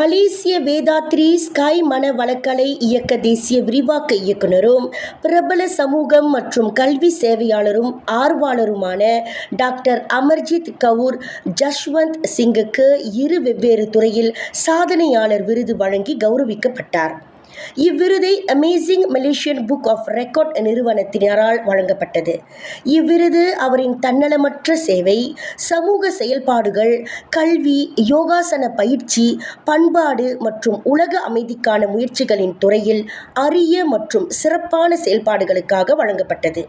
மலேசிய Vethathiri sky மன வளக்கலை இயக்க தேசிய விரிவாக்க இயக்குனரும் பிரபல சமூகம் மற்றும் கல்வி சேவையாளரும் ஆர்வலருமான டாக்டர் அமர்ஜித் கவுர் ஜஷ்வந்த் சிங்குக்கு 2 வெவ்வேறு துறையில் சாதனையாளர் விருது வழங்கி கௌரவிக்கப்பட்டார். இவ்விருதை Amazing Malaysian Book of Record நிறுவனத்தினரால் வழங்கப்பட்டது. இவ்விருது அவரின் தன்னலமற்ற சேவை, சமூக செயல்பாடுகள், கல்வி, யோகாசன பயிற்சி, பண்பாடு மற்றும் உலக அமைதிக்கான முயற்சிகளின் துறையில் அரிய மற்றும் சிறப்பான செயல்பாடுகளுக்காக வழங்கப்பட்டது.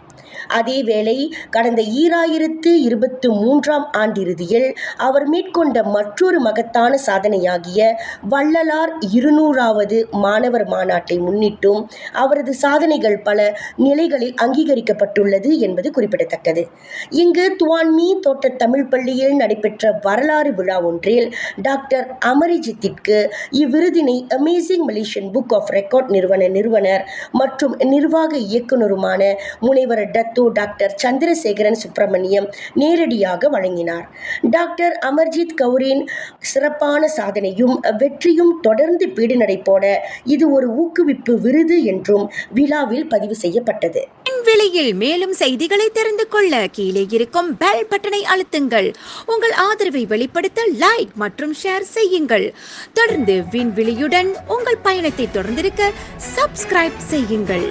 அதேவேளை கடந்த 2023ஆம் ஆண்டிறுதியில் அவர் மேற்கொண்ட மற்றொரு மகத்தான சாதனையாகிய வள்ளலார் 200வது மாணவர் மாநாட்டை முன்னிட்டும் அவரது சாதனைகள் பல நிலைகளில் அங்கீகரிக்கப்பட்டுள்ளது என்பது குறிப்பிடத்தக்கது. இங்கு துவான் மீ தோட்ட தமிழ் பள்ளியில் நடைபெற்ற வரலாறு விழா ஒன்றில் டாக்டர் அமரிஜித்திற்கு இவ்விருதினை Amazing Malaysian Book of Record நிறுவனர் மற்றும் நிர்வாக இயக்குனருமான முனைவர் டத்தோ டாக்டர் சந்திரசேகரன் சுப்பிரமணியம் நேரடியாக வழங்கினார். டாக்டர் அமர்ஜித் கவுரின் சிறப்பான சாதனையும் வெற்றியும் தொடர்ந்து பீடுநடை போட இது ஒரு ஊக்குவிப்பு விருது என்றும் விழாவில் பதிவு செய்யப்பட்டது. விண்வெளியில் மேலும் செய்திகளை தெரிந்து கொள்ள கீழே இருக்கும் பெல் பட்டனை அழுத்துங்கள். உங்கள் ஆதரவை வெளிப்படுத்த லைக் மற்றும் ஷேர் செய்யுங்கள். தொடர்ந்து விண்வெளியுடன் உங்கள் பயணத்தை தொடர்ந்திருக்க சப்ஸ்கிரைப் செய்யுங்கள்.